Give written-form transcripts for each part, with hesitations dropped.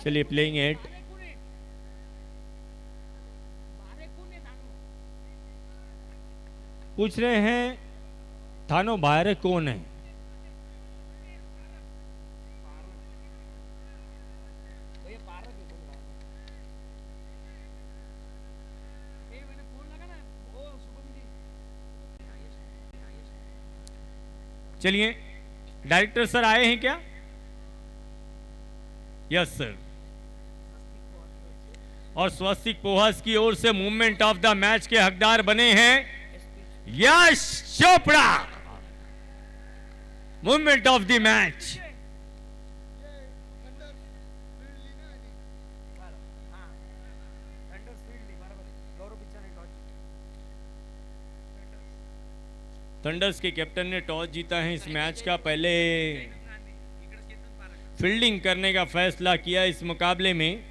चलिए playing at. पूछ रहे हैं थानो बाहर कौन है? चलिए डायरेक्टर सर आए हैं क्या? Yes sir. और स्वस्तिक पोहास की ओर से मूवमेंट ऑफ द मैच के हकदार बने हैं Yash Chopra. Movement of the match. Thunders के कैप्टन ने टॉस जीता है इस मैच का। पहले फील्डिंग करने का फैसला किया इस मुकाबले में।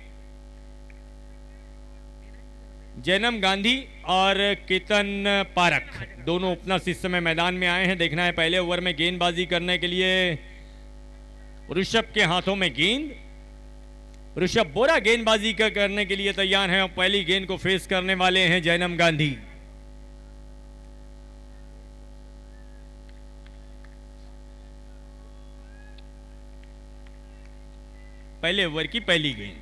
जैनम गांधी और केतन पारख दोनों ओपनर्स इस समय मैदान में आए हैं। देखना है पहले ओवर में गेंदबाजी करने के लिए ऋषभ के हाथों में गेंद। ऋषभ बोरा गेंदबाजी करने के लिए तैयार है और पहली गेंद को फेस करने वाले हैं जैनम गांधी। पहले ओवर की पहली गेंद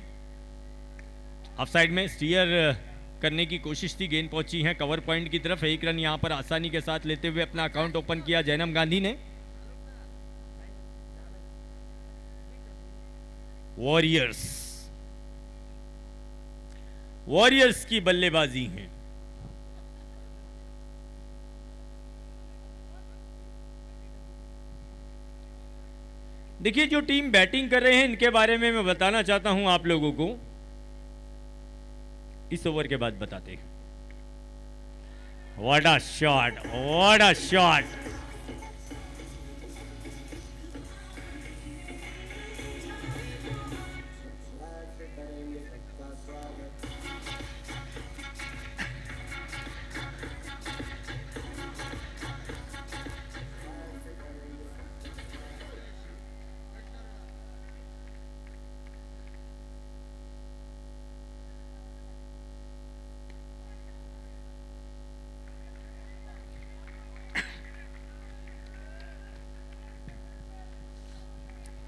ऑफ साइड में स्टीयर करने की कोशिश थी। गेंद पहुंची है कवर पॉइंट की तरफ। एक रन यहां पर आसानी के साथ लेते हुए अपना अकाउंट ओपन किया जैनम गांधी ने। वॉरियर्स की बल्लेबाजी है। देखिए जो टीम बैटिंग कर रहे हैं इनके बारे में मैं बताना चाहता हूं आप लोगों को। इस ओवर के बाद बताते हैं। What a shot, what a shot.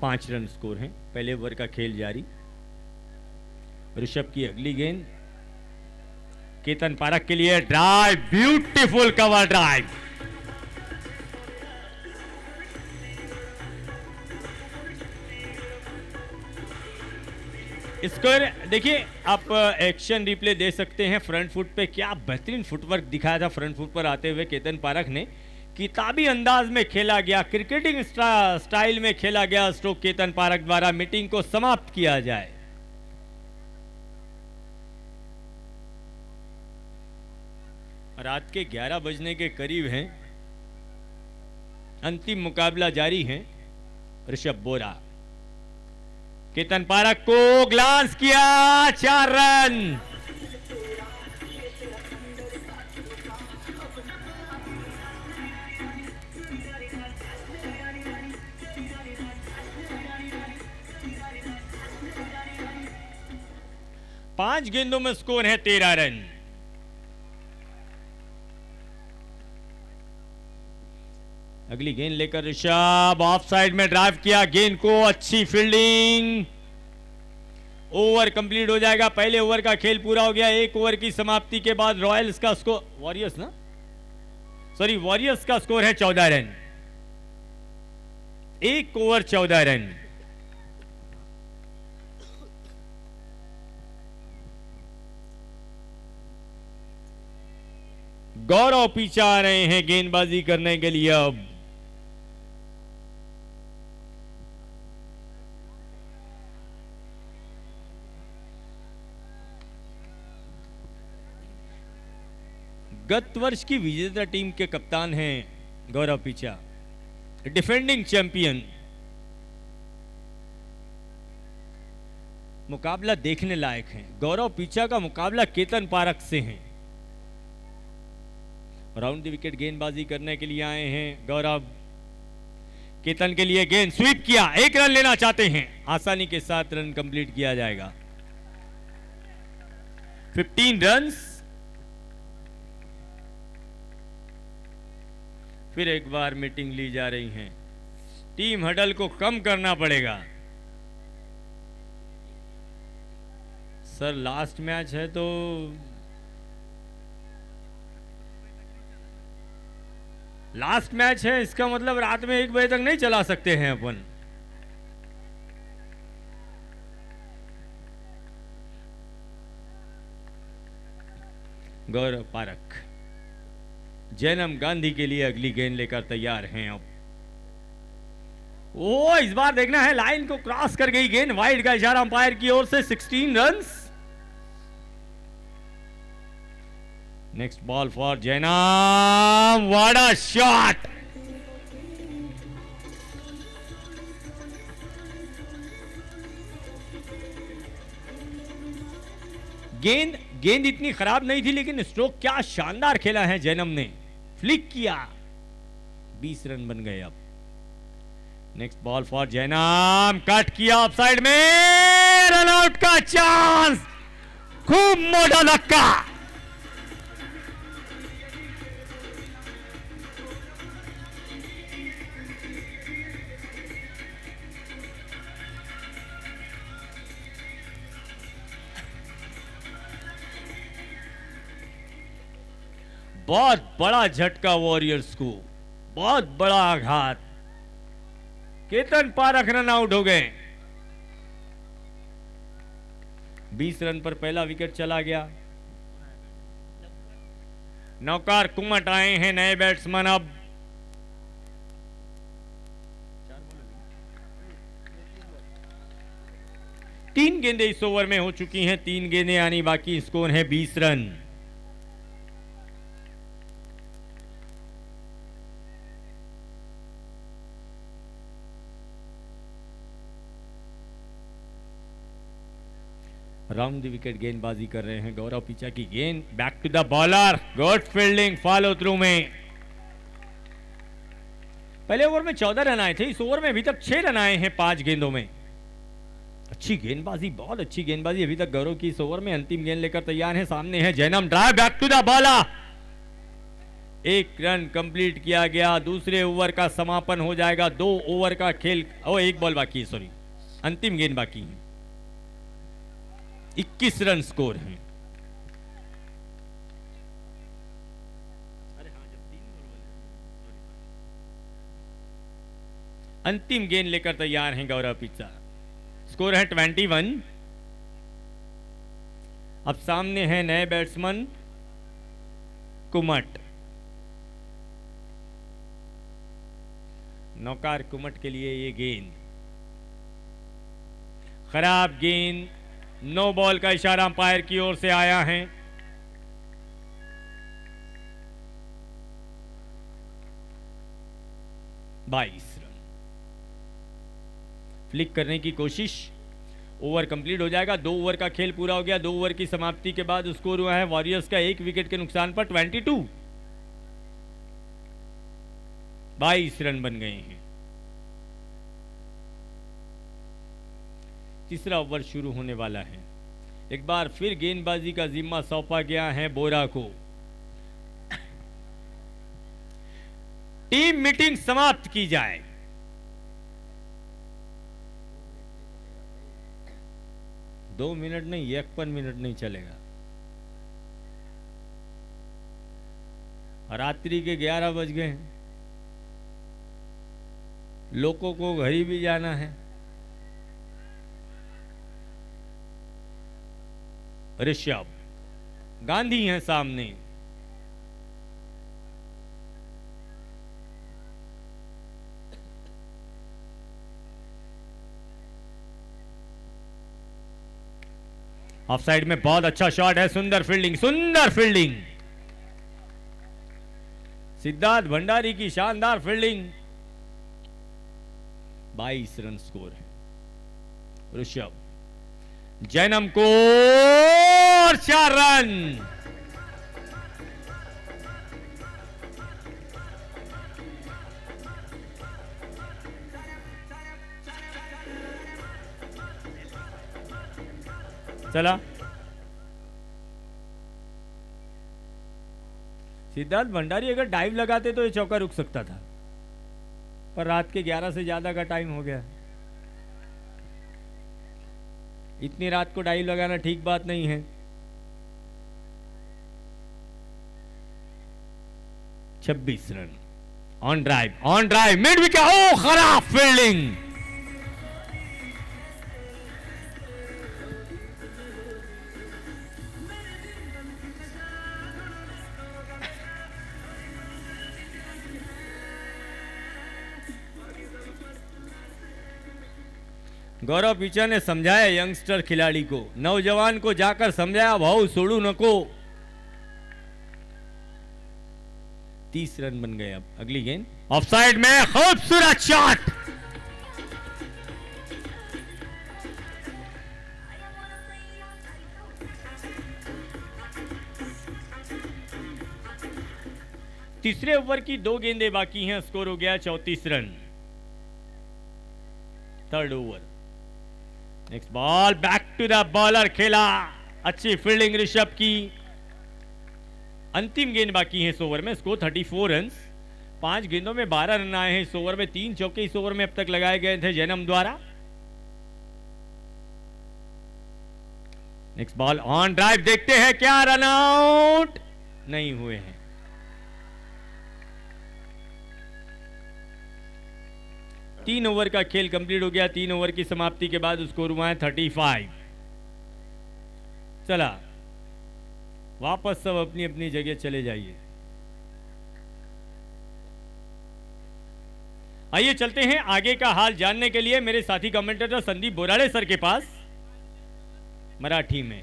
पांच रन स्कोर हैं। पहले ओवर का खेल जारी। ऋषभ की अगली गेंद केतन पारख के लिए drive, beautiful cover drive. Score देखिए आप एक्शन रिप्ले दे सकते हैं। फ्रंट फुट पे क्या बेहतरीन फुटवर्क दिखाया था फ्रंट फुट पर आते हुए केतन पारख ने। किताबी अंदाज में खेला गया, क्रिकेटिंग स्टाइल में खेला गया स्ट्रोक केतन पारख द्वारा। मीटिंग को समाप्त किया जाए। रात के 11 बजने के करीब हैं। अंतिम मुकाबला जारी है। ऋषभ बोरा केतन पारख को ग्लांस किया, 4 रन। पांच गेंदों में स्कोर है 13 रन। अगली गेंद लेकर ऋषभ ऑफ साइड में ड्राइव किया गेंद को। अच्छी फील्डिंग। ओवर कंप्लीट हो जाएगा। पहले ओवर का खेल पूरा हो गया। एक ओवर की समाप्ति के बाद रॉयल्स का स्कोर, वॉरियर्स का स्कोर है 14 रन। एक ओवर 14 रन। गौरव पीछे आ रहे हैं गेंदबाजी करने के लिए। अब गत वर्ष की विजेता टीम के कप्तान हैं गौरव पीछा, डिफेंडिंग चैंपियन। मुकाबला देखने लायक है। गौरव पीछा का मुकाबला केतन पारख से है। राउंड द विकेट गेंदबाजी करने के लिए आए हैं गौरव। केतन के लिए गेंद स्वीप किया, 1 रन लेना चाहते हैं। आसानी के साथ रन कंप्लीट किया जाएगा। 15 रन्स। फिर एक बार मीटिंग ली जा रही है। टीम हडल को कम करना पड़ेगा। सर लास्ट मैच है तो लास्ट मैच है, इसका मतलब रात में 1 बजे तक नहीं चला सकते हैं अपन। गौरव पारख जैनम गांधी के लिए अगली गेंद लेकर तैयार हैं। अब ओ इस बार देखना है, लाइन को क्रॉस कर गई गेंद, वाइड का इशारा अंपायर की ओर से। 16 runs. Next ball for Jainam, what a shot. गेंद इतनी खराब नहीं थी, लेकिन स्ट्रोक क्या शानदार खेला है जैनम ने, फ्लिक किया। 20 रन बन गए। अब next ball for Jainam, cut किया ऑफसाइड में, रन आउट का चांस, खूब मोटा धक्का। बहुत बड़ा झटका वॉरियर्स को, बहुत बड़ा आघात। केतन पारख रन आउट हो गए। 20 रन पर पहला विकेट चला गया। नौकार कुमट आए हैं नए बैट्समैन। अब तीन गेंदें इस ओवर में हो चुकी हैं, 3 गेंदें आनी बाकी, स्कोर है 20 रन। राउंड द विकेट गेंदबाजी कर रहे हैं गौरव पिचा की गेंद, back to the bowler, good fielding, follow through में। पहले ओवर में 14 रन आए थे, इस ओवर में अभी तक 6 रन आए हैं 5 गेंदों में। अच्छी गेंदबाजी, बहुत अच्छी गेंदबाजी अभी तक गौरव की इस ओवर में। अंतिम गेंद लेकर तैयार है, सामने है Jainam, drive back to the bowler, 1 run complete किया गया। दूसरे ओवर का समापन हो जाएगा। 2 ओवर का खेल, 1 बॉल बाकी है, सॉरी, अंतिम गेंद बाकी है। 21 रन स्कोर है। अंतिम गेंद लेकर तैयार हैं गौरव पिचा, स्कोर है 21। अब सामने है नए बैट्समैन कुमट। नौकार कुमट के लिए ये गेंद, खराब गेंद, नो बॉल का इशारा अंपायर की ओर से आया है। बाईस रन। फ्लिक करने की कोशिश, ओवर कंप्लीट हो जाएगा। 2 ओवर का खेल पूरा हो गया। 2 ओवर की समाप्ति के बाद स्कोर हुआ है वॉरियर्स का 1 विकेट के नुकसान पर 22। 22 रन बन गए हैं। तीसरा ओवर शुरू होने वाला है। एक बार फिर गेंदबाजी का जिम्मा सौंपा गया है बोरा को। टीम मीटिंग समाप्त की जाए। दो मिनट नहीं, 1 मिनट नहीं चलेगा। रात्रि के 11 बज गए हैं, लोगों को घर ही भी जाना है। ऋषभ गांधी हैं सामने। ऑफ साइड में बहुत अच्छा शॉट है, सुंदर फील्डिंग, सुंदर फील्डिंग, सिद्धार्थ भंडारी की शानदार फील्डिंग। 22 रन स्कोर है। ऋषभ, जैनम को 4 रन। चला, सिद्धार्थ भंडारी अगर डाइव लगाते तो ये चौका रुक सकता था, पर रात के 11 से ज्यादा का टाइम हो गया। इतनी रात को डाइव लगाना ठीक बात नहीं है। 26 run on drive mid wicket. ओ खराब फील्डिंग। गौरव पिचा ने समझाया यंगस्टर खिलाड़ी को, नौजवान को जाकर समझाया, भाऊ सोडू नको। 30 रन बन गए। अब अगली गेंद ऑफसाइड में, खूबसूरत शॉट। तीसरे ओवर की 2 गेंदें बाकी हैं, स्कोर हो गया 34 रन। Third over, next ball, back to the bowler, खेला, अच्छी फील्डिंग ऋषभ की। अंतिम गेंद बाकी है इस ओवर में, स्कोर 34 रन। 5 गेंदों में 12 रन आए हैं इस ओवर में। 3 चौके इस ओवर में अब तक लगाए गए थे जैनम द्वारा। नेक्स्ट बॉल ऑन ड्राइव, देखते हैं क्या रन आउट नहीं हुए हैं। तीन ओवर का खेल कंप्लीट हो गया। 3 ओवर की समाप्ति के बाद स्कोर हुआ है 35। चला, वापस सब अपनी अपनी जगह चले जाइए। आइए चलते हैं आगे का हाल जानने के लिए मेरे साथी कमेंटेटर संदीप बोराड़े सर के पास मराठी में।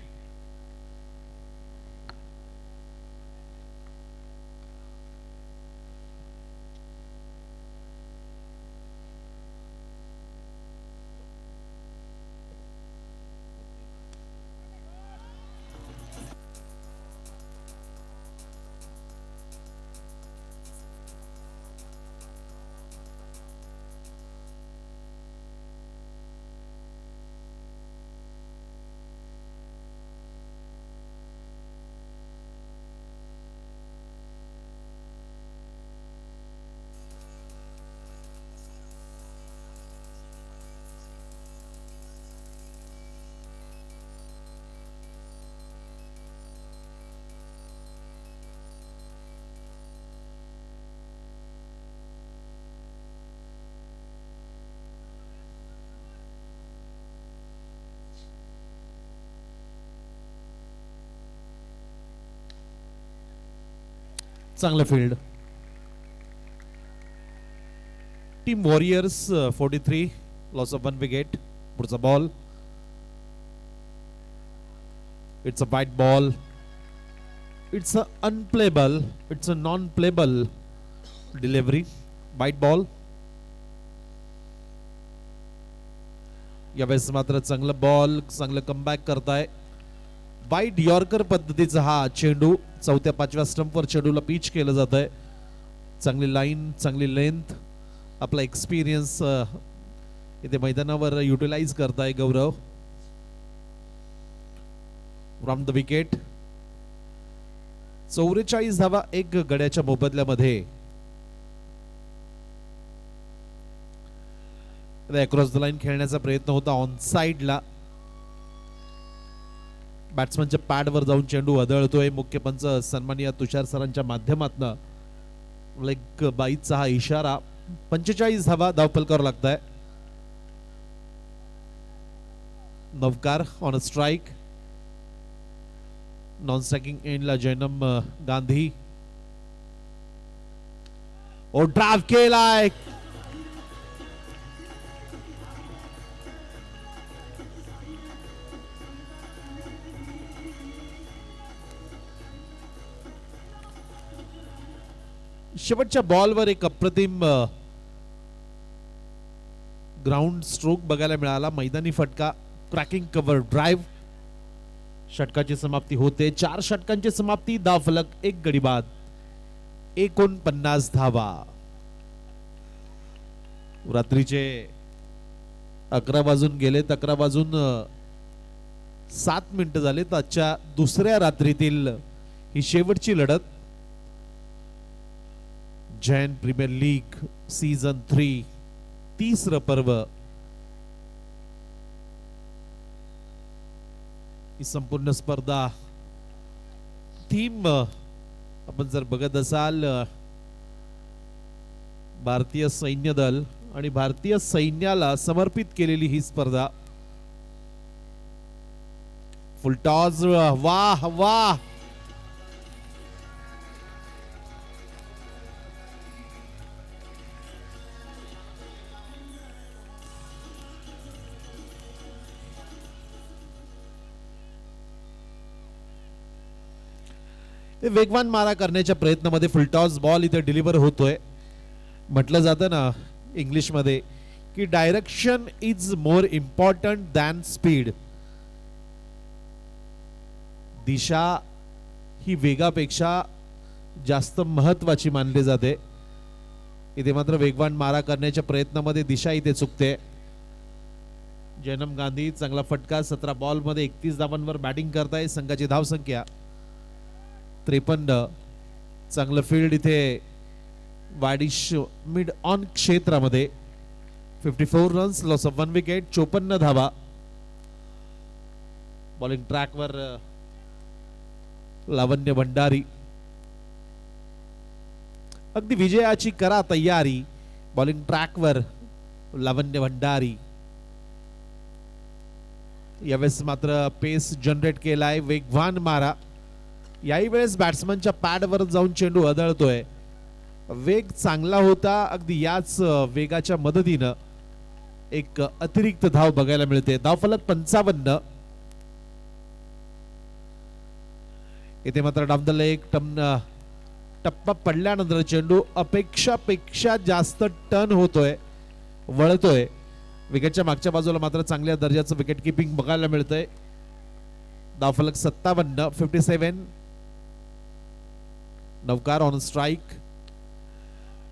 चांगलं field. Team Warriors 43, loss of 1 wicket. पुढचा ball, it's a wide ball. It's a unplayable, it's a non playable delivery. Wide ball. यावेळेस मात्र चांगलं बॉल, चांगलं कमबॅक करताय. वाईड यॉर्कर पद्धतीचा हा चेंडू 4-5व्या स्टंपवर चेंडूला पिच केलं जात आहे. चांगली लाईन, चांगली लेंथ, आपला एक्सपिरियन्स इथे मैदानावर युटिलाइज करताय गौरव. From the wicket. 44 धावा 1 गड्याच्या मोबदल्यामध्ये. अक्रॉस द लाईन खेळण्याचा प्रयत्न होता ऑन साइडला. बॅट्समनच्या पॅडवर जाऊन चेंडू आदळतोय. मुख्य पंच सन्माननीय तुषार सरांच्या माध्यमातून लेग बाईचा हा इशारा. 45 धावा धावफलकावर लागताय. Navkar on a strike. Non striking एंडला जैनम गांधी. ओ ड्राइव केलाय. शेवटच्या बॉलवर एक अप्रतिम ग्राउंड स्ट्रोक बघायला मिळाला. मैदानी फटका, क्रॅकिंग कव्हर ड्राइव्ह. षटकाची समाप्ती होते. 4 षटकांची समाप्ती. धावफलक 1 गडी बाद. 49 धावा. रात्रीचे 11 वाजून गेलेत. 11 वाजून 7 मिनिटं झालेत आजच्या दुसऱ्या रात्रीतील ही शेवटची लढत जैन प्रीमियर लीग सीझन 3 तिसरं पर्व. ही संपूर्ण स्पर्धा थीम आपण जर बघत असाल भारतीय सैन्य दल आणि भारतीय सैन्याला समर्पित केलेली ही स्पर्धा. फुलटॉस वाह वाह वेगवान मारा करण्याच्या प्रयत्नामध्ये फुलटॉस बॉल इथे डिलिव्हर होतोय. म्हटलं जातं ना इंग्लिश मध्ये की direction is more important than speed. दिशा ही वेगापेक्षा जास्त महत्वाची मानली जाते. इथे मात्र वेगवान मारा करण्याच्या प्रयत्नामध्ये दिशा इथे चुकते. जैनम गांधी चांगला फटका. 17 बॉल मध्ये 31 धावांवर बॅटिंग करताय. संघाची धावसंख्या 53. चांगलं फील्ड इथे वाडिश मिड ऑन क्षेत्रामध्ये. 54 रन्स, लॉस ऑफ 1 विकेट, 54 धावा. बॉलिंग ट्रॅकवर लावण्य भंडारी. अगदी विजयाची करा तयारी. बॉलिंग ट्रॅकवर लावण्य भंडारी. यावेळेस मात्र पेस जनरेट केलाय. वेगवान मारा. याही वेळेस बॅट्समनच्या पॅडवर जाऊन चेंडू आदळतोय. वेग चांगला होता. अगदी याच वेगाच्या मदतीनं एक अतिरिक्त धाव बघायला मिळते. धावफलक 55. इथे मात्र डाऊन द लेग टप्पा पडल्यानंतर चेंडू अपेक्षापेक्षा जास्त टर्न होतोय, वळतोय. विकेटच्या मागच्या बाजूला मात्र चांगल्या दर्जाचं विकेट किपिंग बघायला मिळतंय. धावफलक 57. 57. Navkar on strike.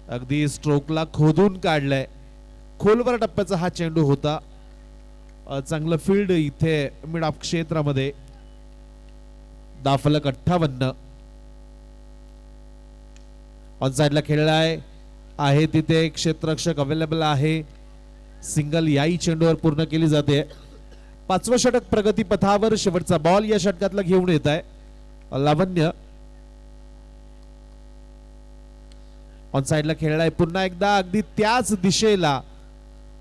अगदी स्ट्रोकला खोदून काढलंय. खोलवर टप्प्याचा हा चेंडू होता. चांगलं फील्ड इथे मिड ऑफ क्षेत्रामध्ये. धावफलक 58. ऑन साइडला खेळलाय आहे. तिथे क्षेत्ररक्षक अवेलेबल आहे. सिंगल याही चेंडूवर पूर्ण केली जाते. 5वं षटक प्रगती पथावर. शेवटचा बॉल या षटकातला घेऊन येत आहे लावण्य. ऑन साइडला खेळलाय पुन्हा एकदा. अगदी त्याच दिशेला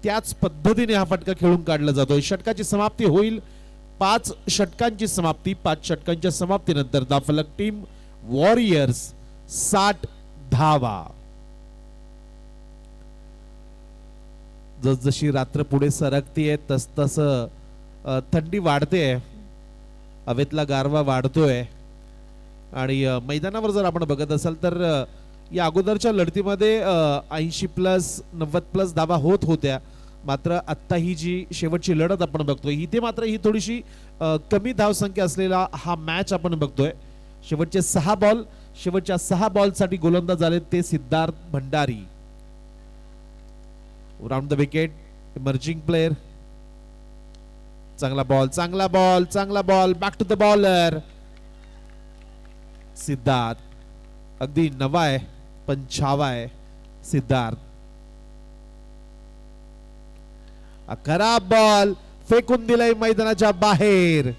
त्याच पद्धतीने हा फटका खेळून काढला जातोय. षटकाची समाप्ती होईल. 5 षटकांची समाप्ती. 5 षटकांच्या समाप्तीनंतर धावफलक टीम वॉरियर्स 60 धावा. जसजशी रात्र पुढे सरकतीये तस थंडी वाढते. हवेतला गारवा वाढतोय. आणि मैदानावर जर आपण बघत असाल तर या अगोदरच्या लढतीमध्ये 80+ 90+ धावा होत होत्या. मात्र आता ही जी शेवटची लढत आपण बघतोय इथे मात्र ही थोडीशी कमी धावसंख्या असलेला हा मॅच आपण बघतोय. शेवटचे 6 बॉल. शेवटच्या 6 बॉलसाठी गोलंदाज झाले ते Siddharth Bhandari. Round the wicket emerging player. चांगला बॉल, चांगला बॉल, चांगला ball. Back to the bowler Siddharth. अगदी नवा आहे, पण छावा आहे सिद्धार्थ. खराब बॉल फेकून दिलाय मैदानाच्या बाहेर.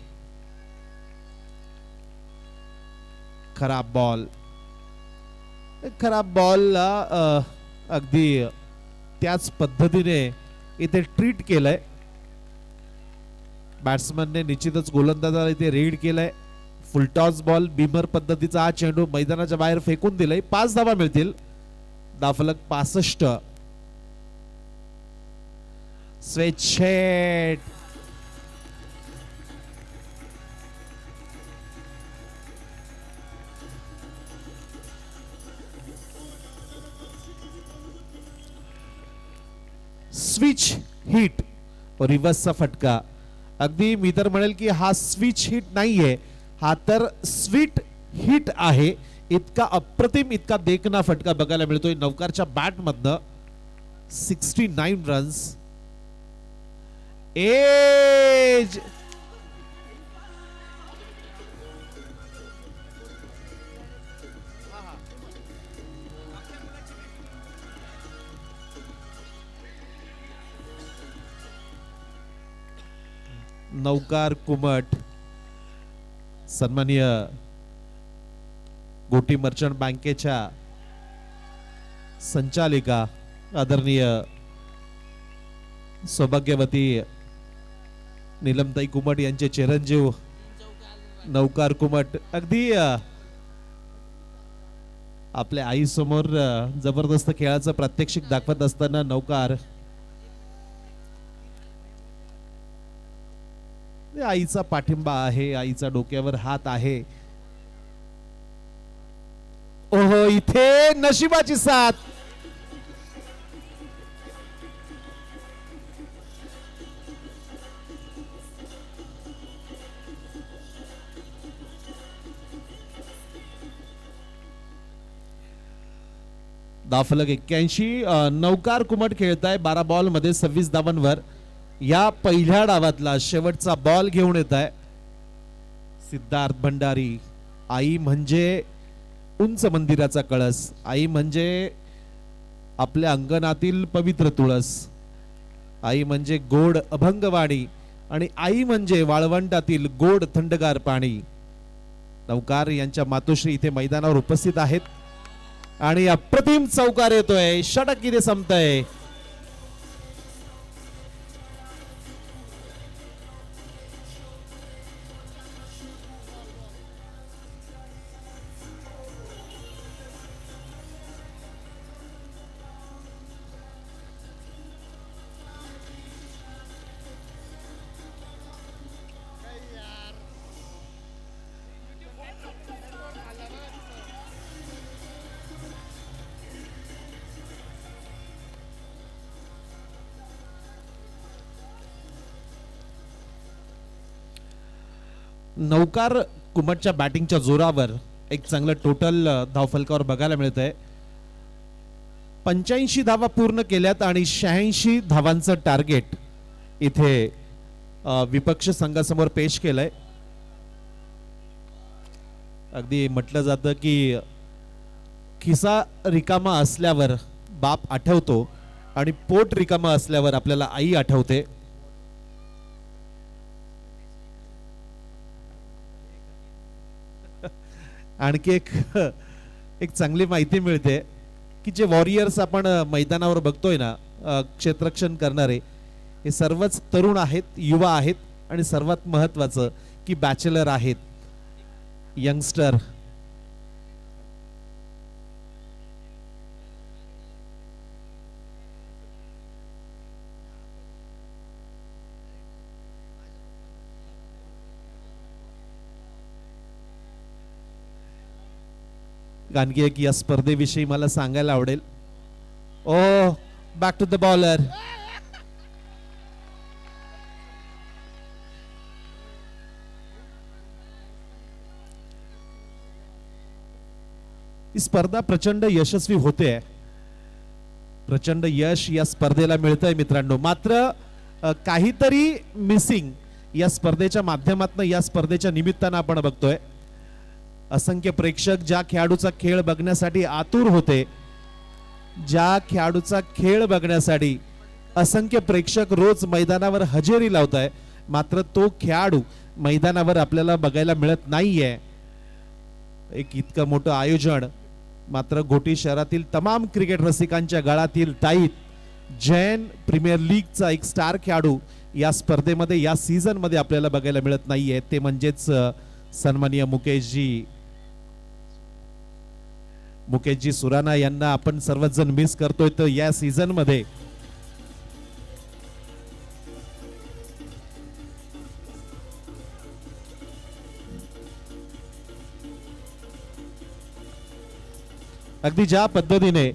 खराब बॉल. खराब बॉल अगदी त्याच पद्धतीने इथे ट्रीट केलंय. बॅट्समनने निश्चितच गोलंदाजाला इथे रीड केलंय. फुलटॉस बॉल बीमर पद्धतीचा हा चेंडू मैदानाच्या बाहेर फेकून दिलाय. 5 धावा मिळतील. धावफलक 65. स्वेच्छेट. Switch hit. रिव्हर्सचा फटका. अगदी मी तर म्हणेल की हा स्विच हिट नाहीये, हा तर स्वीट हिट आहे. इतका अप्रतिम, इतका देखना फटका बघायला मिळतोय नवकारच्या बॅट मधनं. 69 रन्स. एज नौकार कुमट, सन्माननीय गोटी मर्चंट बँकेच्या संचालिका आदरणीय सौभाग्यवती नीलमताई कुमट यांचे चिरंजीव नौकार कुमट अगदी आपल्या आई समोर जबरदस्त खेळाचं प्रात्यक्षिक दाखवत असताना नौकार आईचा पाठिंबा आहे, आईचा डोक्यावर हात आहे. ओहो, इथे नशिबाची साथ. दाफलक 81. नौकार कुमट खेळताय 12 बॉल मध्ये 26 धावांवर. या पहिल्या डावातला शेवटचा बॉल घेऊन येत आहे सिद्धार्थ भंडारी. आई म्हणजे उंच मंदिराचा कळस, आई म्हणजे आपल्या अंगणातील पवित्र तुळस, आई म्हणजे गोड अभंगवाणी आणि आई म्हणजे वाळवंटातील गोड थंडगार पाणी. नौकार यांच्या मातोश्री इथे मैदानावर उपस्थित आहेत आणि अप्रतिम चौकार येतोय. षटक इथे संपतंय. नौकार कुमटच्या बॅटिंगच्या जोरावर एक चांगलं टोटल धावफलकावर बघायला मिळत आहे. 85 धावा पूर्ण केल्यात आणि 86 धावांचं टार्गेट इथे विपक्ष संघासमोर पेश केलंय. अगदी म्हटलं जातं की खिसा रिकामा असल्यावर बाप आठवतो आणि पोट रिकामा असल्यावर आपल्याला आई आठवते. आणखी एक चांगली माहिती मिळते की जे वॉरियर्स आपण मैदानावर बघतोय ना, क्षेत्ररक्षण करणारे, हे सर्वच तरुण आहेत, युवा आहेत आणि सर्वात महत्वाचं की बॅचलर आहेत, यंगस्टर. आणखी एक या स्पर्धेविषयी मला सांगायला आवडेल. ओ, बॅक टू द बॉलर. ही स्पर्धा प्रचंड यशस्वी होते, प्रचंड यश या स्पर्धेला मिळतंय मित्रांनो. मात्र काहीतरी मिसिंग या स्पर्धेच्या माध्यमातून, या स्पर्धेच्या निमित्तानं आपण बघतोय. असंख्य प्रेक्षक ज्या खेळाडूचा खेळ बघण्यासाठी आतुर होते, ज्या खेळाडूचा खेळ बघण्यासाठी असंख्य प्रेक्षक रोज मैदानावर हजेरी लावत आहे, मात्र तो खेळाडू मैदानावर आपल्याला बघायला मिळत नाहीये. एक इतकं मोठं आयोजन, मात्र घोटी शहरातील तमाम क्रिकेट रसिकांच्या गळातील ताईत जैन प्रीमियर लीगचा एक स्टार खेळाडू या स्पर्धेमध्ये, या सीझन मध्ये आपल्याला बघायला मिळत नाहीये. ते म्हणजेच सन्माननीय मुकेशजी सुराणा यांना आपण सर्वजण मिस करतोय. तर या सीझन मध्ये अगदी ज्या पद्धतीने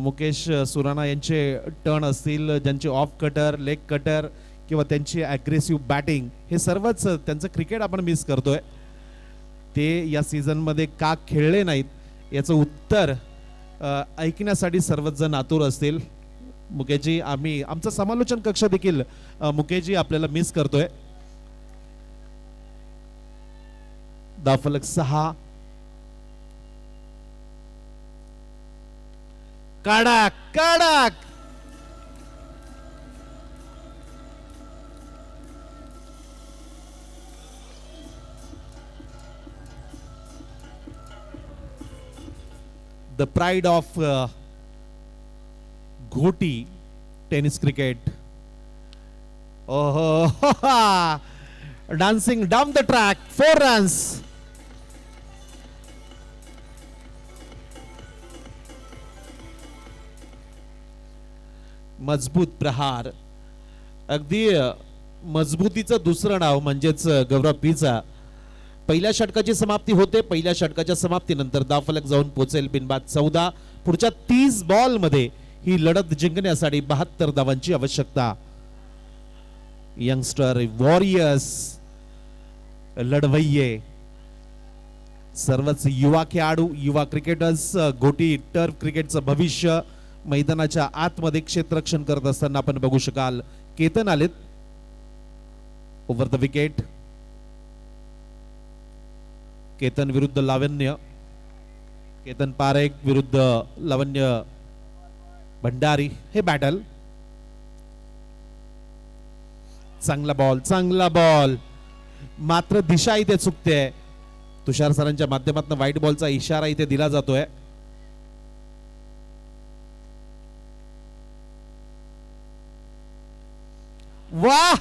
मुकेश सुराणा यांचे टर्न असतील, ज्यांचे ऑफ कटर, लेग कटर किंवा त्यांची अग्रेसिव्ह बॅटिंग, हे सर्वच त्यांचं क्रिकेट आपण मिस करतोय. ते या सीझन मध्ये का खेळले नाहीत याचं उत्तर ऐकण्यासाठी सर्वच जण आतुर असतील. मुकेशजी, आम्ही आमचा समालोचन कक्ष देखील मुकेशजी आपल्याला मिस करतोय. धावफलक 6. कडक कडक. The pride of Ghoti tennis cricket. ओहो, dancing down the track, 4 runs. मजबूत प्रहार. अगदी मजबूतीचं दुसरं नाव म्हणजेच गौरव पीचा. पहिल्या षटकाची समाप्ती होते. पहिल्या षटकाच्या समाप्तीनंतर धावफलक जाऊन पोहोचेल बिनबाद 14. पुढच्या 30 बॉल मध्ये ही लढत जिंकण्यासाठी 72 धावांची आवश्यकता. यंगस्टर वॉरियर्स, लढवय्ये, सर्वच युवा खेळाडू, युवा क्रिकेटर्स. गोटी टर्फ क्रिकेटचं भविष्य मैदानाच्या आतमध्ये क्षेत्ररक्षण करत असताना आपण बघू शकाल. केतन आलेत ओव्हर द विकेट. केतन विरुद्ध लावण्य. केतन पारेख विरुद्ध लावण्य भंडारी. हे बॅटल. चांगला बॉल, चांगला बॉल, मात्र दिशा इथे चुकते. तुषार सरांच्या माध्यमातून व्हाईट बॉलचा इशारा इथे दिला जातोय. वाह,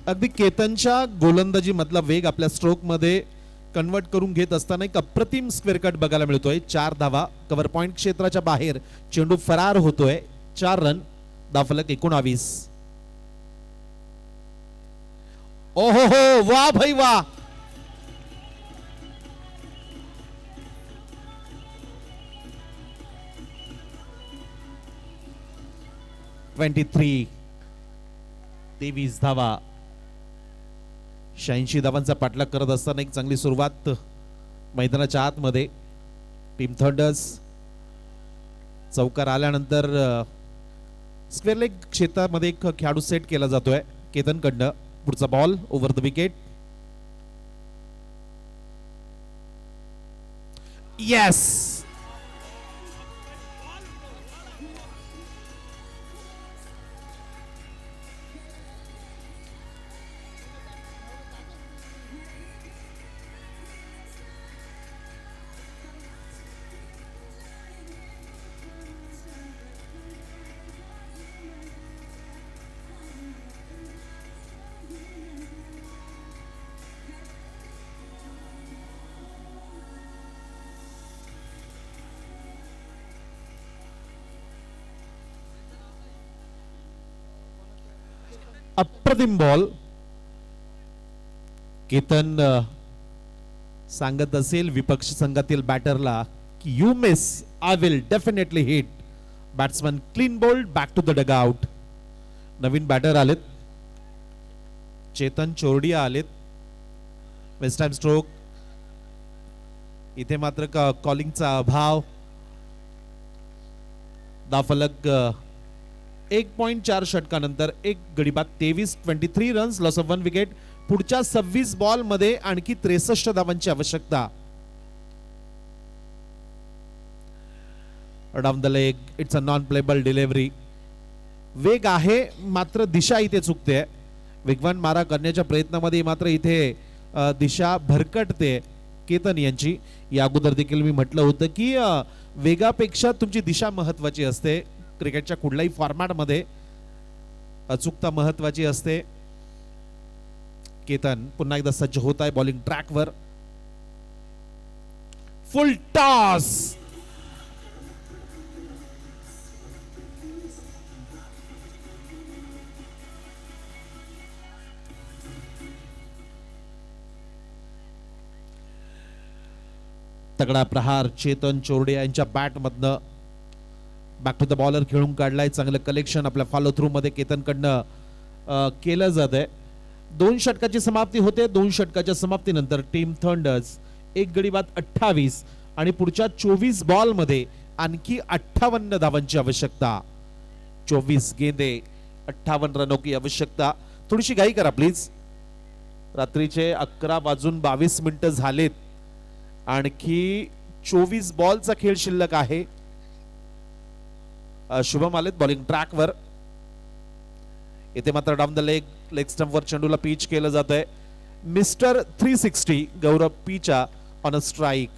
अगदी केतनच्या गोलंदाजी मधला वेग आपल्या स्ट्रोक मध्ये कन्वर्ट करून घेत असताना एक अप्रतिम स्क्वेअर कट बघायला मिळतोय. 4 धावा. कव्हर पॉइंट क्षेत्राच्या बाहेर चेंडू फरार होतोय. 4 रन. धावफलक 19. ओहो हो, वाह भाई वाह. तेवीस धावा. 86 धावांचा पाठलाग करत असताना एक चांगली सुरुवात मैदानाच्या आतमध्ये. टीम थंडर्स चौकार आल्यानंतर स्क्वेअर लेग क्षेत्रामध्ये एक खेळाडू सेट केला जातोय केतन कडनं. पुढचा ball over the wicket. Yes, अप्रतिम बॉल. केतन सांगत असेल विपक्ष संघातील बॅटरला की you miss, I will definitely hit. Batsman clean bowled back to the dugout. नवीन बॅटर आलेत. चेतन चोरडिया आलेत. Waste time stroke. इथे मात्र कॉलिंगचा अभाव. धावफलक 1.4 षटकानंतर 1 गडी बाद. 23 रन्स, लॉस ऑफ 1 विकेट. पुढच्या 26 बॉल मध्ये आणखी 63 धावांची आवश्यकता. Down the leg. It's a non playable delivery. वेग आहे मात्र दिशा इथे चुकते. वेगवान मारा करण्याच्या प्रयत्नामध्ये मात्र इथे दिशा भरकटते केतन यांची. या अगोदर देखील मी म्हटलं होतं की वेगापेक्षा तुमची दिशा महत्वाची असते. क्रिकेटच्या कुठल्याही फॉर्मॅट मध्ये अचूकता महत्वाची असते. केतन पुन्हा एकदा सज्ज होत आहे बॉलिंग ट्रॅकवर. फुल टॉस. तगडा प्रहार चेतन चोरडे यांच्या बॅट मधनं बॅक टू द बॉलर खेळून काढलाय. चांगलं कलेक्शन आपल्या फॉलो थ्रू मध्ये केतन कडनं केलं जात आहे. 2 षटकाची समाप्ती होते. 2 षटकाच्या समाप्तीनंतर टीम थंडर्स 1 गडी बाद 28 आणि पुढच्या 24 बॉल मध्ये आणखी 58 धावांची आवश्यकता. 24 गेंदे 58 रनों की आवश्यकता. थोडीशी घाई करा प्लीज. रात्रीचे 11:22 झालेत. आणखी 24 बॉलचा खेळ शिल्लक आहे. शुभम आलेत बॉलिंग ट्रॅकवर. इथे मात्र डाऊन द लेग स्टंपवर चेंडूला पिच केलं जात आहे. मिस्टर 360 गौरव पीचा ऑन अ स्ट्राईक.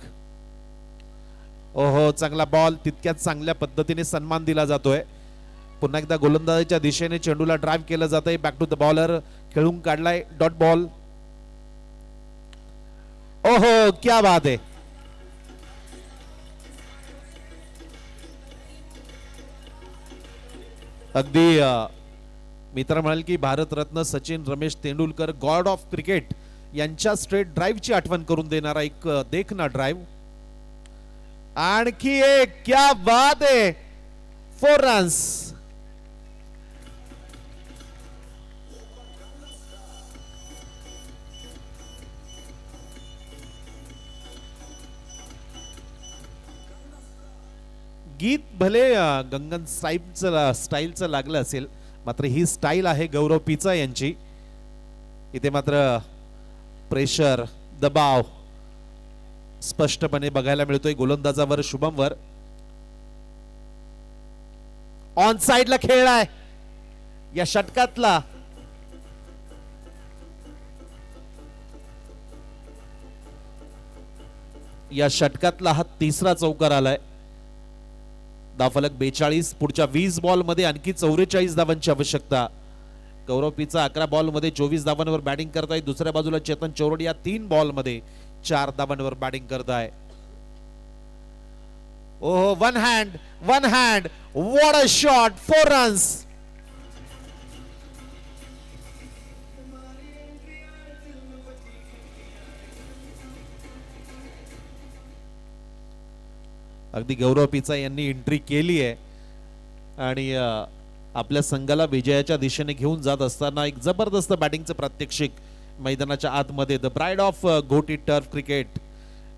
ओहो, चांगला बॉल, तितक्याच चांगल्या पद्धतीने सन्मान दिला जातोय. पुन्हा एकदा गोलंदाजीच्या दिशेने चेंडूला ड्राईव्ह केलं जात आहे. बॅक टू द बॉलर, खेळून काढलाय, डॉट बॉल. ओहो, क्या बात आहे. अगदी मी तर म्हणाल की Bharat Ratna Sachin Ramesh Tendulkar, God of cricket यांच्या स्ट्रेट ड्राईव्हची आठवण करून देणारा एक देखना ड्राईव्ह. आणखी एक, क्या बात आहे, 4 रन्स. गीत भले गंगन स्टाईलचं लागलं असेल, मात्र ही स्टाईल आहे गौरव पिचा यांची. इथे मात्र प्रेशर, दबाव स्पष्टपणे बघायला मिळतोय गोलंदाजावर, शुभमवर. ऑन साइडला खेळलाय या षटकातला. या षटकातला हा तिसरा चौकार आलाय. धावफलक 42. पुढच्या 20 बॉल मध्ये आणखी 44 धावांची आवश्यकता. गौरव पिचा 11 बॉल मध्ये 24 धावांवर बॅटिंग करताय. दुसऱ्या बाजूला चेतन चौरडिया 3 बॉल मध्ये 4 धावांवर बॅटिंग करताय. ओहो, one hand, what a shot, 4 runs. अगदी गौरव पिचा यांनी एंट्री केली आहे आणि आपल्या संघाला विजयाच्या दिशेने घेऊन जात असताना एक जबरदस्त बॅटिंगचं प्रात्यक्षिक मैदानाच्या आतमध्ये. The pride of Ghoti turf cricket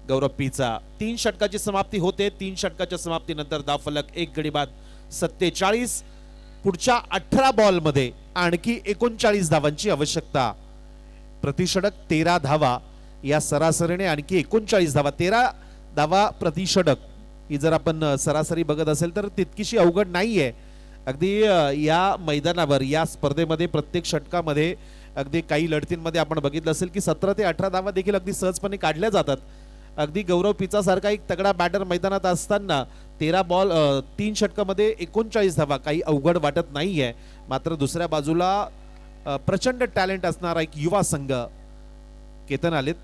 Gaurav Picha. 3 षटकाची समाप्ती होते. 3 षटकाच्या समाप्तीनंतर धावफलक 1 गडी बाद 47. पुढच्या 18 बॉल मध्ये आणखी 39 धावांची आवश्यकता. प्रतिषटक 13 धावा, या सरासरीने आणखी 39 धावा. 13 धावा प्रतिषटक ही जर आपण सरासरी बघत असेल तर तितकीशी अवघड नाहीये. अगदी या मैदानावर, या स्पर्धेमध्ये प्रत्येक षटकामध्ये अगदी काही लढतींमध्ये आपण बघितलं असेल की 17 ते 18 धावा देखील अगदी सहजपणे काढल्या जातात. अगदी गौरव पिचा सारखा एक तगडा बॅटर मैदानात असताना 13 बॉल 3 षटकामध्ये 39 धावा काही अवघड वाटत नाहीये. मात्र दुसऱ्या बाजूला प्रचंड टॅलेंट असणारा एक युवा संघ केतन आलेत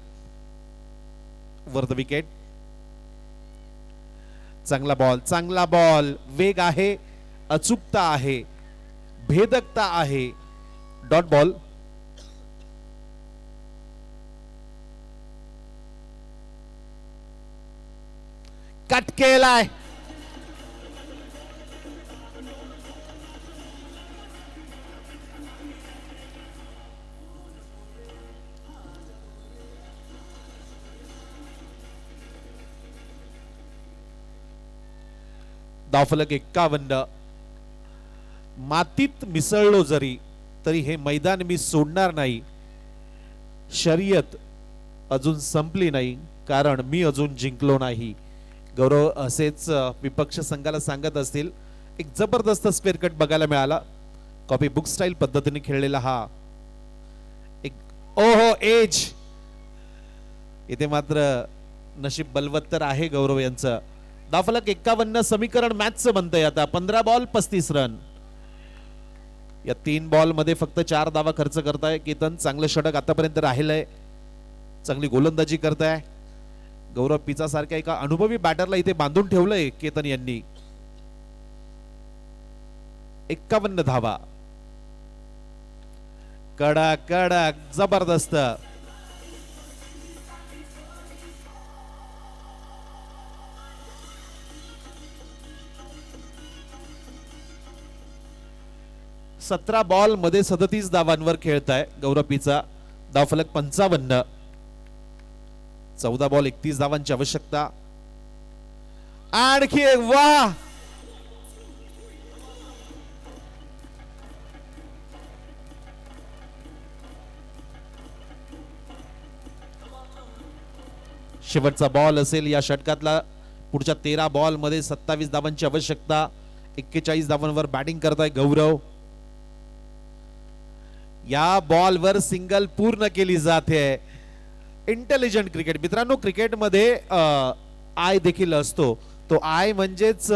वर द विकेट. चांगला बॉल, वेग आहे, अचूकता आहे, भेदकता आहे, डॉट बॉल. कट केलाय. धावफलक 51. मातीत मिसळलो जरी तरी हे मैदान मी सोडणार नाही. शर्यत अजून संपली नाही कारण मी अजून जिंकलो नाही. गौरव असेच विपक्ष संघाला सांगत असतील. एक जबरदस्त स्क्वेअर कट बघायला मिळाला. कॉपी बुक स्टाईल पद्धतीने खेळलेला हा एक ओहो एज. इथे मात्र नशीब बलवत्तर आहे गौरव यांचं. धावफलक 51. समीकरण मॅचचं बनतंय आता. 15 बॉल 35 रन. या 3 बॉल मध्ये फक्त 4 धावा खर्च करताय केतन. चांगलं षटक आतापर्यंत राहिलंय. चांगली गोलंदाजी करताय. गौरव पिचा सारख्या एका अनुभवी बॅटरला इथे बांधून ठेवलंय केतन यांनी. 51 धावा. कडक जबरदस्त. सतरा बॉल मध्ये 37 धावांवर खेळताय गौरव पिचा. धावफलक 55. 14 बॉल 31 धावांची आवश्यकता. आणखी एक, वाह. शेवटचा बॉल असेल या षटकातला. पुढच्या 13 बॉल मध्ये 27 धावांची आवश्यकता. 41 धावांवर बॅटिंग करताय गौरव. या बॉलवर सिंगल पूर्ण केली जाते. इंटेलिजंट क्रिकेट मित्रांनो, क्रिकेटमध्ये आय देखील असतो. तो आय म्हणजेच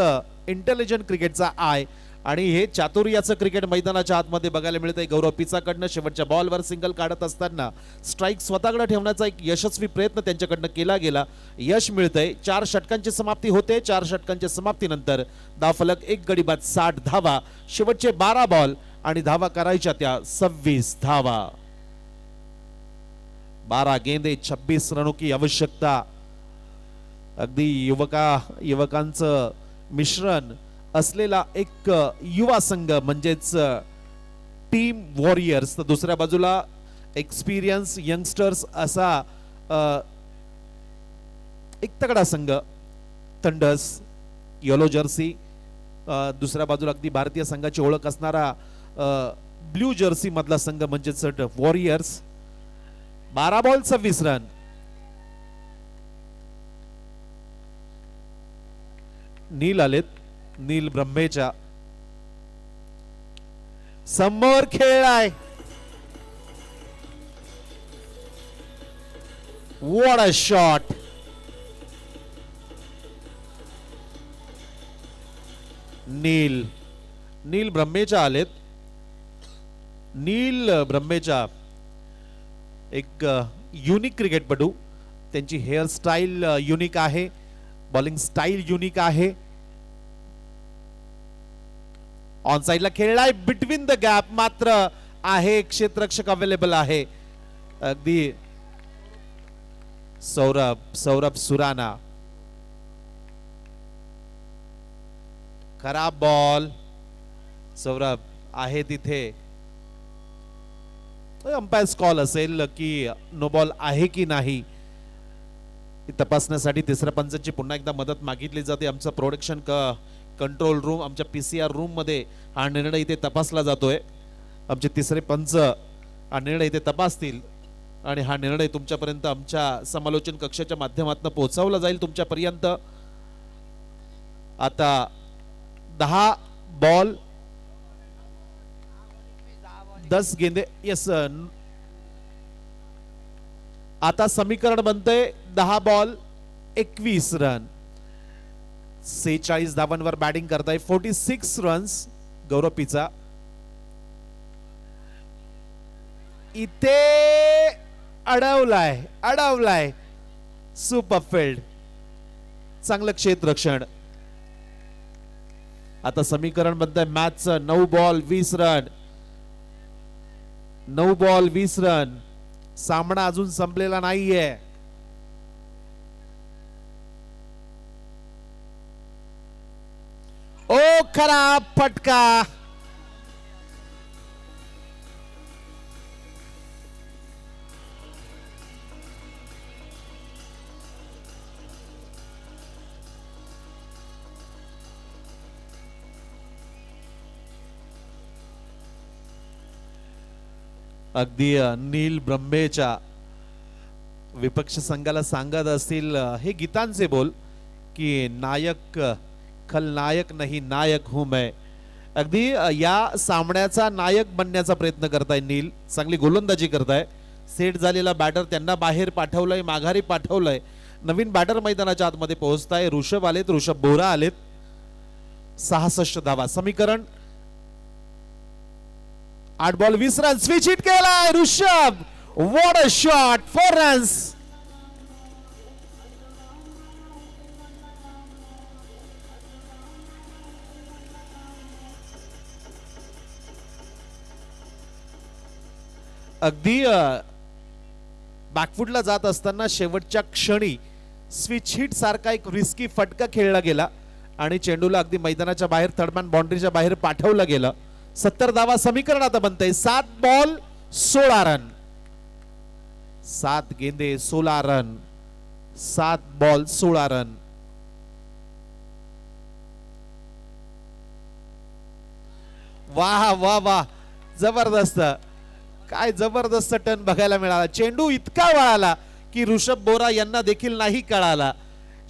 इंटेलिजंट क्रिकेटचा आय. आणि हे चातुर्याचं क्रिकेट मैदानाच्या आतमध्ये बघायला मिळतंय. गौरव पिचाकडनं शेवटच्या बॉलवर सिंगल काढत असताना स्ट्राईक स्वतःकडे ठेवण्याचा एक यशस्वी प्रयत्न त्यांच्याकडनं केला गेला. यश मिळतंय. 4 षटकांची समाप्ती होते. 4 षटकांच्या समाप्तीनंतर धावफलक 1 गडी बाद 60 धावा. शेवटचे 12 बॉल आणि धावा करायच्या त्या 26 धावा. 12 गेंदे 26 रनों की आवश्यकता. अगदी युवकांचं मिश्रण असलेला एक युवा संघ म्हणजेच टीम वॉरियर्स. तर दुसऱ्या बाजूला एक्सपिरियन्स यंगस्टर्स असा एक तगडा संघ थंडर्स येलो जर्सी. दुसऱ्या बाजूला अगदी भारतीय संघाची ओळख असणारा ब्ल्यू जर्सी मधला संघ म्हणजेच वॉरियर्स. 12 ball 26 run. नील आलेत. नील ब्रह्मेच्या समोर खेळलाय. What a shot. नील ब्रह्मेच्या आलेत. नील ब्रह्मेच्या एक युनिक क्रिकेटपटू. त्यांची हेअरस्टाईल युनिक आहे. बॉलिंग स्टाईल युनिक आहे. ऑन साइडला खेळलाय बिटवीन द गॅप. मात्र आहे क्षेत्ररक्षक अवेलेबल आहे. अगदी सौरभ सुराना. खराब बॉल. सौरभ आहे तिथे. अंपायर्स कॉल असेल की नो बॉल आहे की नाही तपासण्यासाठी तिसऱ्या पंचाची पुन्हा एकदा मदत मागितली जाते. आमचं प्रोडक्शन कंट्रोल रूम, आमच्या पीसीआर रूम मध्ये हा निर्णय इथे तपासला जातोय. आमचे तिसरे पंच हा निर्णय इथे तपासतील आणि हा निर्णय तुमच्यापर्यंत आमच्या समालोचन कक्षाच्या माध्यमातून पोहोचवला जाईल तुमच्यापर्यंत. आता 10 बॉल 10 गेंदे. यस, आता समीकरण बनतंय 10 बॉल 21 रन. 46 धावांवर बॅटिंग करताय. 46 रन्स गौरव पिचा. इथे अडवलाय. Super field. चांगलं क्षेत्ररक्षण. आता समीकरण बनतंय मॅचचं 9 बॉल 20 रन. 9 ball 20 run. सामना अजून संपलेला नाहीये. ओ खराब फटका. अगदी नील ब्रह्मेच्या विपक्ष संघाला सांगत असतील हे गीतांचे बोल की नायक खलनायक नाही नायक हूं मैं. अगदी या सामन्याचा नायक बनण्याचा प्रयत्न करताय नील. चांगली गोलंदाजी करताय. सेट झालेला बॅटर त्यांना बाहेर पाठवलंय, माघारी पाठवलंय. नवीन बॅटर मैदानाच्या आतमध्ये पोहोचताय. ऋषभ आलेत, ऋषभ बोरा आलेत. 66 धावा. समीकरण 8 बॉल 20 रन. स्विच हिट केलाय Rishabh. What a shot. 4 runs. अगदी बॅकफुटला जात असताना शेवटच्या क्षणी स्विच हिट सारखा एक रिस्की फटका खेळला गेला आणि चेंडूला अगदी मैदानाच्या बाहेर थर्डमॅन बाउंड्रीच्या बाहेर पाठवलं गेलं. 70 धावा. समीकरण आता बनतंय 7 बॉल 16 रन. 7 गेंदे 16 रन. 7 ball 16 run. वाह वाह वाह. जबरदस्त. काय जबरदस्त टर्न बघायला मिळाला. चेंडू इतका वळाला की ऋषभ बोरा यांना देखील नाही कळाला.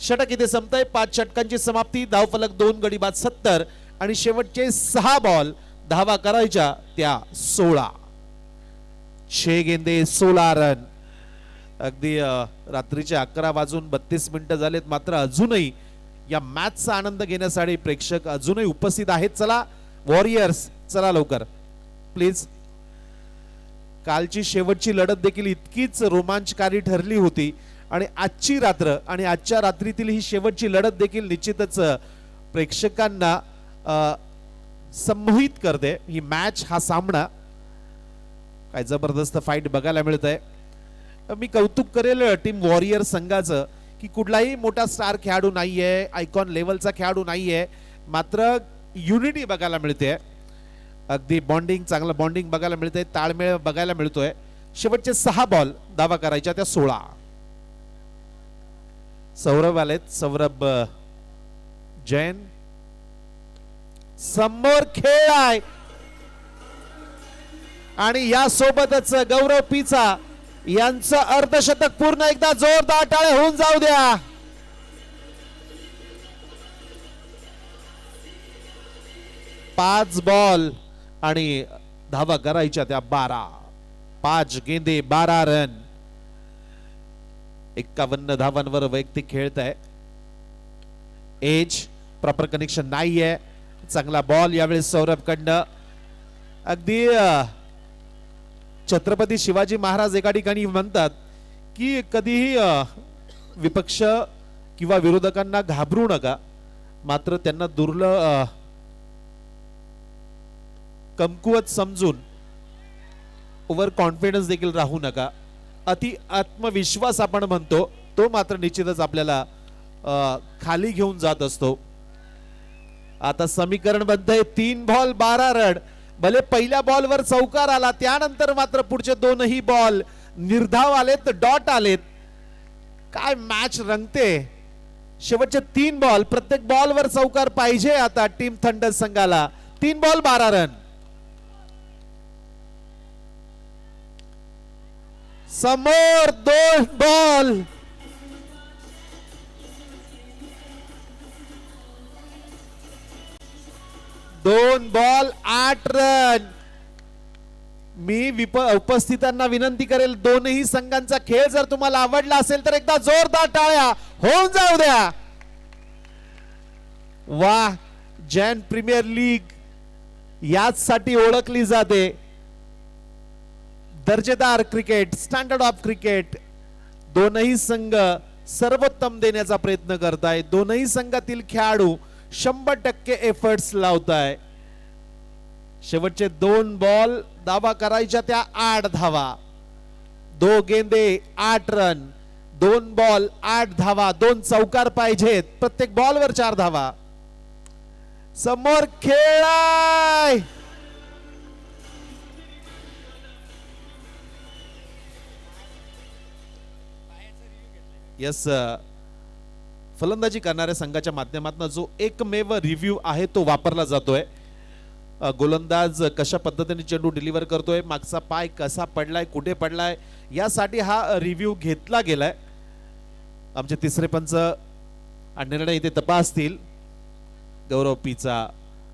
षटक इथे संपतंय. 5 षटकांची समाप्ती. धावफलक 2 गडी बाद 70 आणि शेवटचे 6 बॉल धावा करायच्या त्या 16. 6 गेंदे 16 रन. अगदी रात्रीचे 11:32 झालेत, मात्र अजूनही या मॅचचा आनंद घेण्यासाठी प्रेक्षक अजूनही उपस्थित आहेत. चला वॉरियर्स, चला लवकर प्लीज. कालची शेवटची लढत देखील इतकीच रोमांचकारी ठरली होती आणि आजची रात्र आणि आजच्या रात्रीतील ही शेवटची लढत देखील निश्चितच प्रेक्षकांना संमोहित करते. ही मॅच, हा सामना, काय जबरदस्त फाईट बघायला मिळत आहे. मी कौतुक करेल टीम वॉरियर संघाचं की कुठलाही मोठा स्टार खेळाडू नाहीये, आयकॉन लेवलचा खेळाडू नाहीये, मात्र युनिटी बघायला मिळते. अगदी बॉन्डिंग, चांगलं बॉन्डिंग बघायला मिळते, ताळमेळ बघायला मिळतोय. शेवटचे 6 बॉल धावा करायच्या त्या 16. सौरभ आलेत, सौरभ जैन समोर खेळ आहे आणि या सोबतच गौरव पिचा यांचं अर्धशतक पूर्ण. एकदा जोरदार टाळ्या होऊन जाऊ द्या. पाच बॉल आणि धावा करायच्या त्या 12. 5 गेंदे 12 रन. 51 धावांवर वैयक्तिक खेळत आहे. एज प्रॉपर कनेक्शन नाहीये. चांगला बॉल यावेळी सौरभ कडनं. अगदी छत्रपती शिवाजी महाराज एका ठिकाणी म्हणतात की कधीही विपक्ष किंवा विरोधकांना घाबरू नका, मात्र त्यांना कमकुवत समजून ओव्हर कॉन्फिडन्स देखील राहू नका. अति आत्मविश्वास आपण म्हणतो तो मात्र निश्चितच आपल्याला खाली घेऊन जात असतो. आता समीकरण बनतंय 3 बॉल 12 रन. भले पहिल्या बॉलवर चौकार आला, त्यानंतर मात्र पुढचे दोनही बॉल निर्धाव आलेत, डॉट आलेत. काय मॅच रंगते. शेवटचे 3 बॉल, प्रत्येक बॉलवर चौकार पाहिजे आता टीम थंडर संघाला. 3 बॉल 12 रन. समोर 2 बॉल. दोन बॉल 8 रन. मी उपस्थितांना विनंती करेल, दोनही संघांचा खेळ जर तुम्हाला आवडला असेल तर एकदा जोरदार टाळ्या होऊन जाऊ द्या. वाह, जैन प्रीमियर लीग याच साठी ओळखली जाते. दर्जेदार क्रिकेट, स्टँडर्ड ऑफ क्रिकेट. दोनही संघ सर्वोत्तम देण्याचा प्रयत्न करतायत. दोनही संघातील खेळाडू 100% एफर्ट्स लावताय. शेवटचे 2 बॉल धावा करायच्या त्या 8 धावा. 2 गेंदे 8 रन. 2 बॉल 8 धावा. 2 चौकार पाहिजेत, प्रत्येक बॉलवर 4 धावा. समोर खेळाय. यस, फलंदाजी करणाऱ्या संघाच्या माध्यमातून जो एकमेव रिव्ह्यू आहे तो वापरला जातोय. गोलंदाज कशा पद्धतीने चेंडू डिलिव्हर करतोय, मागचा पाय कसा पडलाय, कुठे पडलाय, यासाठी हा रिव्ह्यू घेतला गेलाय. आमचे तिसरे पंच निर्णय इथे तपासतील. गौरव पिचा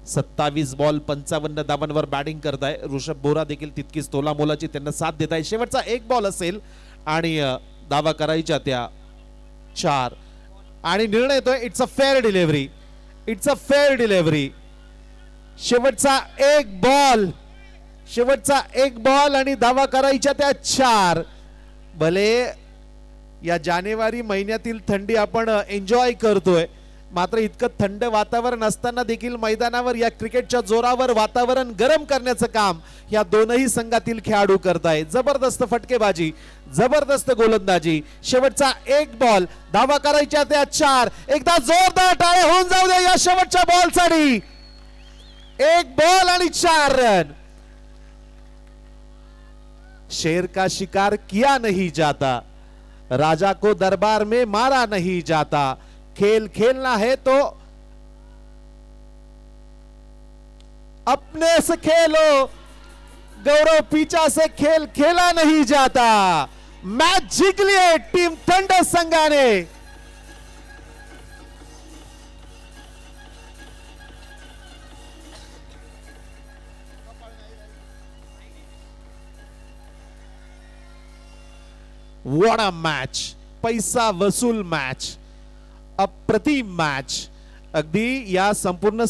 27 बॉल 55 धावांवर बॅटिंग करताय. ऋषभ बोरा देखील तितकीच तोलामोलाची त्यांना साथ देत आहे. शेवटचा 1 बॉल असेल आणि धावा करायच्या त्या 4 आणि निर्णय येतोय. It's a fair delivery. It's a fair delivery. शेवटचा 1 बॉल. शेवटचा 1 बॉल आणि धावा करायच्या त्या 4. भले या जानेवारी महिन्यातील थंडी आपण एन्जॉय करतोय, मात्र इतकं थंड वातावरण असताना देखील मैदानावर या क्रिकेटच्या जोरावर वातावरण गरम करण्याचं काम या दोनही संघातील खेळाडू करतायत. जबरदस्त फटकेबाजी, जबरदस्त गोलंदाजी. शेवटचा 1 बॉल, धावा करायच्या त्या 4. एकदा जोरदार टाळ्या होऊन जाऊ दे या शेवटच्या बॉलसाठी. 1 बॉल आणि 4 रन. शेर का शिकार किया नहीं जाता, राजा को दरबार में मारा नहीं जाता. खेल खेलना है तो अपने से खेलो, गौरव पिचा से खेल खेला नहीं जाता. मैच जीत लिए टीम थंडर संघाने. व्हॉट अ मॅच, पैसा वसूल मॅच, अप्रतिम मॅच. अगदी या संपूर्ण